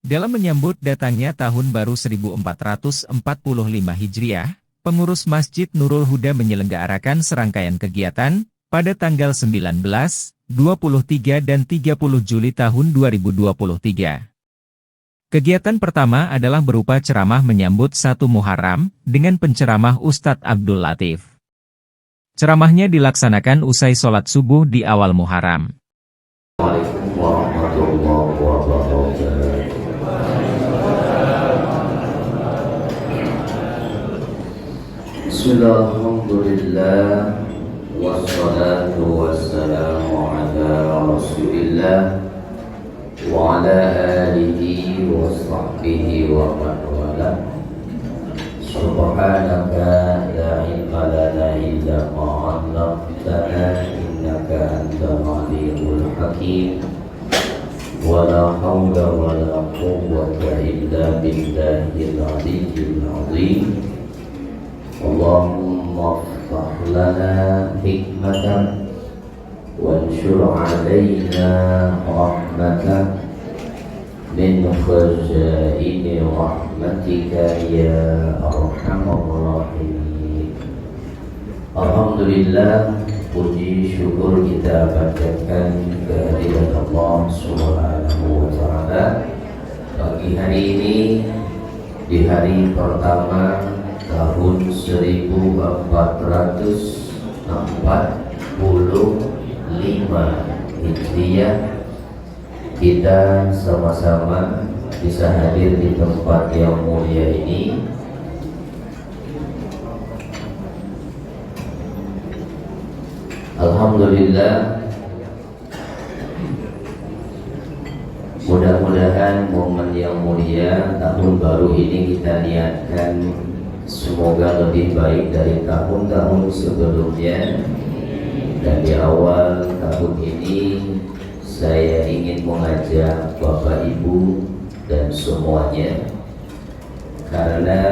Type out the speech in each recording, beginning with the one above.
Dalam menyambut datangnya tahun baru 1445 Hijriah, pengurus Masjid Nurul Huda menyelenggarakan serangkaian kegiatan pada tanggal 19, 23 dan 30 Juli tahun 2023. Kegiatan pertama adalah berupa ceramah menyambut 1 Muharram dengan penceramah Ustadz Abdul Latif. Ceramahnya dilaksanakan usai sholat subuh di awal Muharram. Assalamualaikum warahmatullahi wabarakatuh. Bismillahirrahmanirrahim. Wassalatu wassalamu ala Rasulillah wa ala alihi wa sahbihi wa man wala. Subhanaka la ilma lana illa ma 'allamtana innaka antal alimul hakim. Wala haula wala quwwata illa billahil aliyyil azim. Allahumma iftah lana hikmatan wanshur 'alaina rahmatan min khazaini rahmatika ya arhamar rahimin. Alhamdulillah, puji syukur kita panjatkan kehadirat Allah Subhanahu wa taala pagi hari ini, di hari pertama tahun 1445 Hijriah. Kita sama-sama bisa hadir di tempat yang mulia ini. Alhamdulillah, mudah-mudahan momen yang mulia tahun baru ini kita niatkan semoga lebih baik dari tahun-tahun sebelumnya. Dan di awal tahun ini saya ingin mengajak Bapak Ibu dan semuanya, karena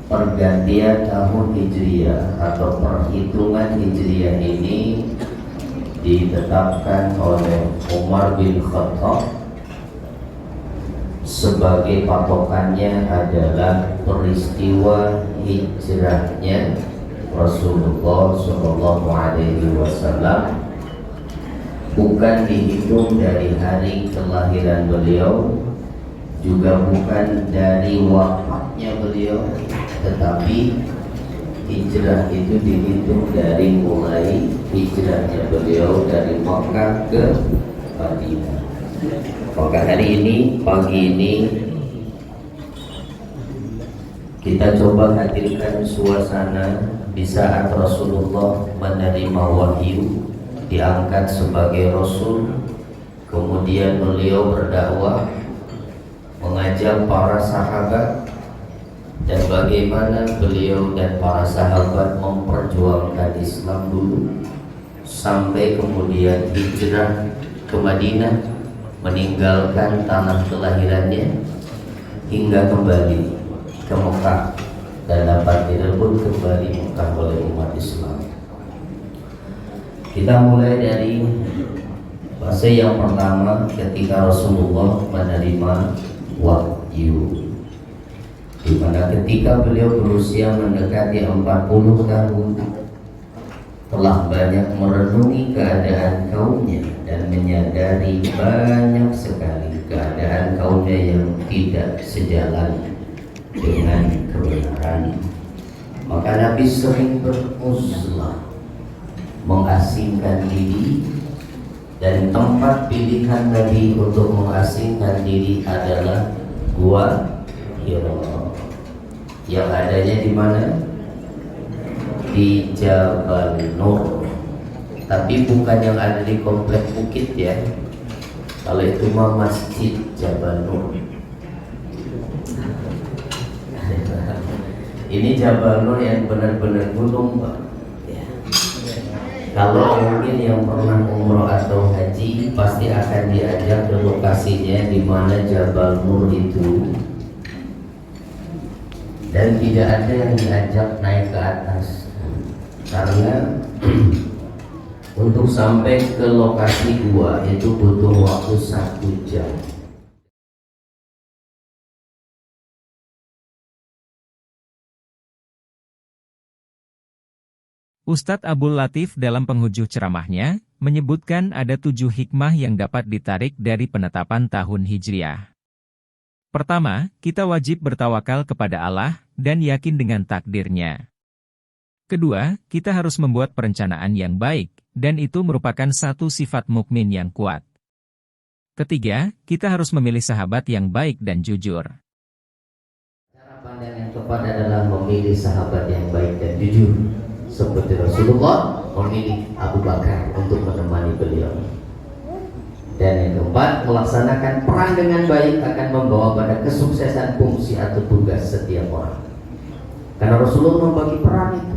pergantian tahun Hijriah atau perhitungan Hijriah ini ditetapkan oleh Umar bin Khattab sebagai patokannya adalah peristiwa hijrahnya Rasulullah SAW, bukan dihitung dari hari kelahiran beliau, juga bukan dari wafatnya beliau, tetapi hijrah itu dihitung dari mulai hijrahnya beliau dari Makkah ke Madinah. Maka hari ini, pagi ini, kita coba hadirkan suasana di saat Rasulullah menerima wahyu, diangkat sebagai Rasul, kemudian beliau berdakwah, mengajak para sahabat, dan bagaimana beliau dan para sahabat memperjuangkan Islam dulu, sampai kemudian hijrah ke Madinah, meninggalkan tanah kelahirannya, hingga kembali ke Mekah dan dapat direbut kembali Mekah oleh umat Islam. Kita mulai dari fase yang pertama ketika Rasulullah menerima wahyu, di mana ketika beliau berusia mendekati 40 tahun, telah banyak merenungi keadaan kaumnya dan menyadari banyak sekali keadaan kaumnya yang tidak sejalan dengan kebenaran. Maka Nabi sering beruzlah, mengasingkan diri, dan tempat pilihan Nabi untuk mengasingkan diri adalah Gua Hira, yang adanya di mana? Di Jabal Nur. Tapi bukan yang ada di komplek bukit ya. Kalau itu mah Masjid Jabal Nur. Ini Jabal Nur yang benar-benar gunung, Pak. Ya. Kalau mungkin yang pernah umroh atau haji pasti akan diajak ke lokasinya di mana Jabal Nur itu. Dan tidak ada yang diajak naik ke atas, karena untuk sampai ke lokasi gua itu butuh waktu 1 jam. Ustadz Abdul Latif dalam penghujung ceramahnya, menyebutkan ada 7 hikmah yang dapat ditarik dari penetapan tahun Hijriah. Pertama, kita wajib bertawakal kepada Allah, dan yakin dengan takdirnya. Kedua, kita harus membuat perencanaan yang baik, dan itu merupakan satu sifat mukmin yang kuat. Ketiga, kita harus memilih sahabat yang baik dan jujur. Cara pandang yang tepat adalah memilih sahabat yang baik dan jujur. Seperti Rasulullah memilih Abu Bakar untuk menemani beliau. Dan yang keempat, melaksanakan peran dengan baik akan membawa pada kesuksesan fungsi atau tugas setiap orang. Karena Rasulullah membagi peran itu,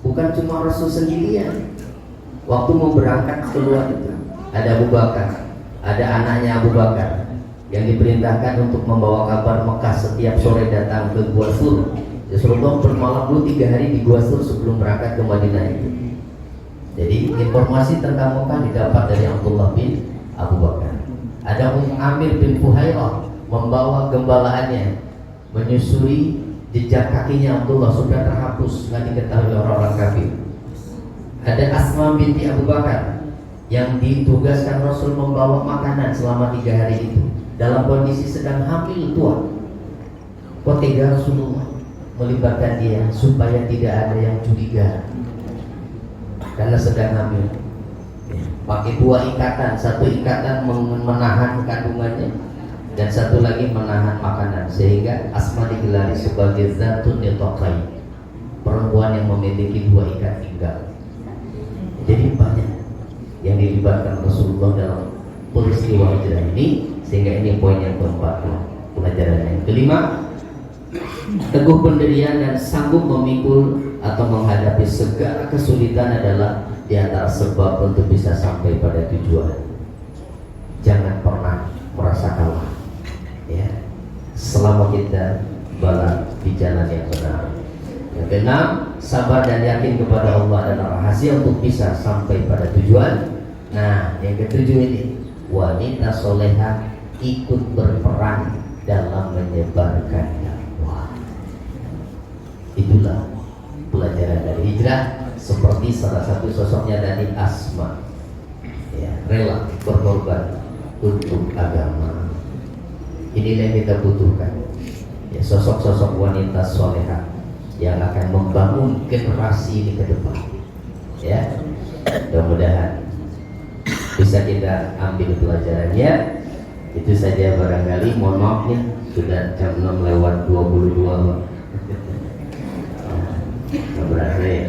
bukan cuma Rasul sendirian. Waktu mau berangkat keluar itu, ada Abu Bakar, ada anaknya Abu Bakar yang diperintahkan untuk membawa kabar Mekah setiap sore datang ke Gua Sur. Rasulullah bermalam dulu 3 hari di Gua Sur sebelum berangkat ke Madinah itu. Jadi informasi tentang Mekah didapat dari Abdullah bin Abu Bakar. Ada Amir bin Fuhairah membawa gembalaannya menyusuri jejak kakinya Abdullah sudah terhapus, nggak diketahui orang-orang kafir. Ada Asma binti Abu Bakar yang ditugaskan Rasul membawa makanan selama 3 hari itu dalam kondisi sedang hamil tua. Kok tega Rasulullah melibatkan dia supaya tidak ada yang curiga karena sedang hamil. Pakai 2 ikatan, satu ikatan menahan kandungannya dan satu lagi menahan makanan, sehingga Asma digelari sebagai Zatun Nitaqai, perempuan yang memiliki 2 ikat pinggang. Jadi banyak yang dilibatkan Rasulullah dalam peristiwa hijrah ini, sehingga ini poin yang keempat. Pelajaran yang kelima, teguh pendirian dan sanggup memikul atau menghadapi segala kesulitan adalah di antara sebab untuk bisa sampai pada tujuan. Jangan pernah merasa kalah, ya, selama kita berjalan di jalan yang benar. Yang keenam, sabar dan yakin kepada Allah adalah rahasia untuk bisa sampai pada tujuan. Nah, yang ketujuh ini, wanita soleha ikut berperan dalam menyebarkan dakwah. Itulah pelajaran dari hijrah, seperti salah satu sosoknya dari Asma, ya, rela berkorban untuk agama. Inilah yang kita butuhkan, ya, sosok-sosok wanita soleha yang akan membangun generasi ini ke depan, ya. Mudah-mudahan bisa kita ambil pelajarannya. Itu saja barangkali, mohon maaf ya, sudah jam 6 lewat 22. Berarti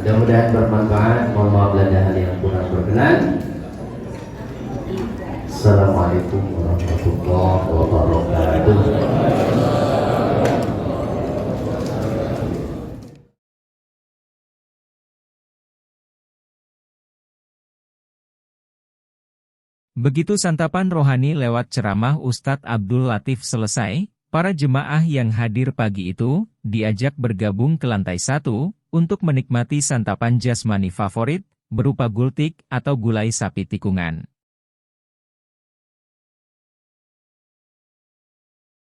mudah-mudahan bermanfaat. Mohon maaf bila ada hal yang kurang berkenan. Assalamualaikum warahmatullahi wabarakatuh. Begitu santapan rohani lewat ceramah Ustadz Abdul Latif selesai, para jemaah yang hadir pagi itu diajak bergabung ke lantai 1 untuk menikmati santapan jasmani favorit berupa gultik atau gulai sapi tikungan.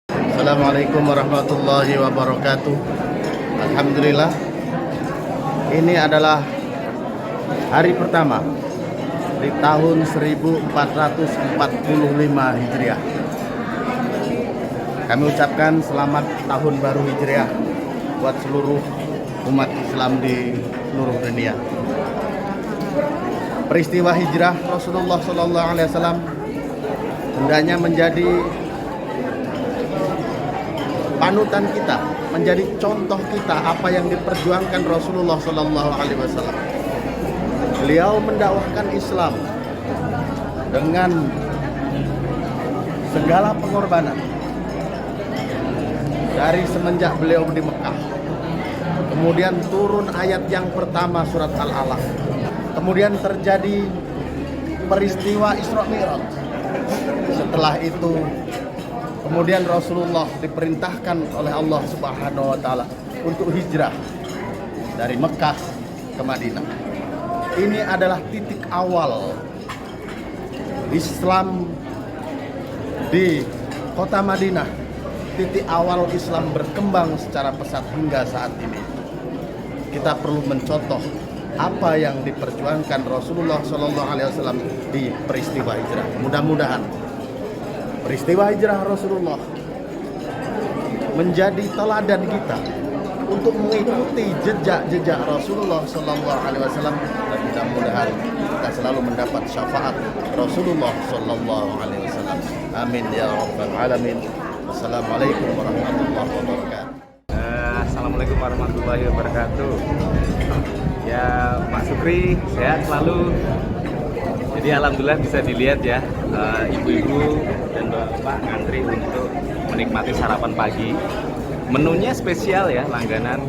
Assalamualaikum warahmatullahi wabarakatuh. Alhamdulillah, ini adalah hari pertama di tahun 1445 Hijriah. Kami ucapkan selamat tahun baru Hijriah buat seluruh umat Islam di seluruh dunia. Peristiwa hijrah Rasulullah SAW hendaknya menjadi panutan kita, menjadi contoh kita apa yang diperjuangkan Rasulullah SAW. Beliau mendakwahkan Islam dengan segala pengorbanan dari semenjak beliau di Mekah. Kemudian turun ayat yang pertama surat Al-Alaq. Kemudian terjadi peristiwa Isra Mi'raj. Setelah itu kemudian Rasulullah diperintahkan oleh Allah Subhanahu wa taala untuk hijrah dari Mekah ke Madinah. Ini adalah titik awal Islam di kota Madinah. Titik awal Islam berkembang secara pesat hingga saat ini. kita perlu mencontoh apa yang diperjuangkan Rasulullah Shallallahu Alaihi Wasallam di peristiwa hijrah. Mudah-mudahan peristiwa hijrah Rasulullah menjadi teladan kita untuk mengikuti jejak-jejak Rasulullah Shallallahu Alaihi Wasallam, dan mudah-mudahan kita selalu mendapat syafaat Rasulullah Shallallahu Alaihi Wasallam. Amin ya rabbal alamin. Wassalamualaikum warahmatullahi wabarakatuh. Assalamualaikum warahmatullahi wabarakatuh. Ya, Pak Sukri sehat selalu. Jadi alhamdulillah bisa dilihat ya, ibu-ibu dan bapak ngantri untuk menikmati sarapan pagi. Menunya spesial ya, langganan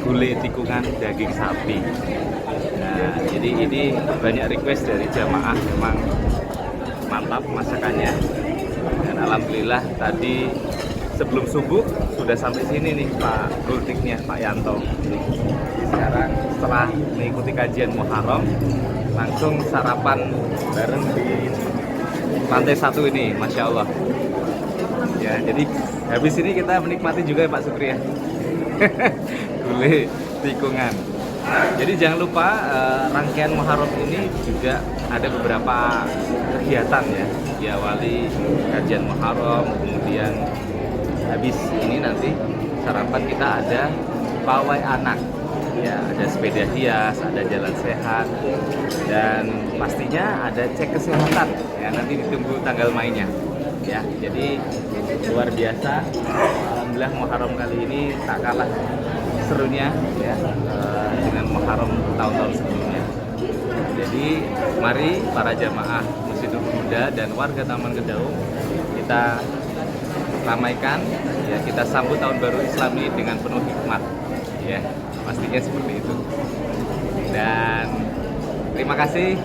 gulai tikungan daging sapi. Nah, jadi ini banyak request dari jamaah, memang mantap masakannya. Dan alhamdulillah tadi sebelum subuh sudah sampai sini nih Pak Gultiknya, Pak Yanto. Jadi sekarang setelah mengikuti kajian Muharram, langsung sarapan bareng di lantai 1 ini, Masya Allah. Ya, jadi habis ini kita menikmati juga ya Pak Sukri ya. Gulai tikungan. Jadi jangan lupa rangkaian Muharram ini juga ada beberapa kegiatan ya. Diawali kajian Muharram, kemudian habis ini nanti sarapan kita ada pawai anak. Ya, ada sepeda hias, ada jalan sehat, dan pastinya ada cek kesehatan. Ya, nanti ditunggu tanggal mainnya. Ya, jadi luar biasa. Alhamdulillah Muharram kali ini tak kalah serunya ya dengan Muharram tahun-tahun sebelumnya. Jadi mari para jamaah Masjidul Huda dan warga Taman Kedaung kita ramaikan ya, kita sambut tahun baru Islam ini dengan penuh hikmat ya, pastinya seperti itu. Dan terima kasih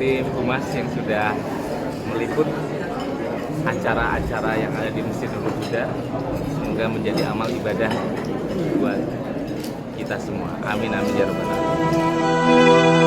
tim Humas yang sudah meliput acara-acara yang ada di Masjidul Huda. Semoga menjadi amal ibadah buat kita semua. Amin amin ya rabbal alamin.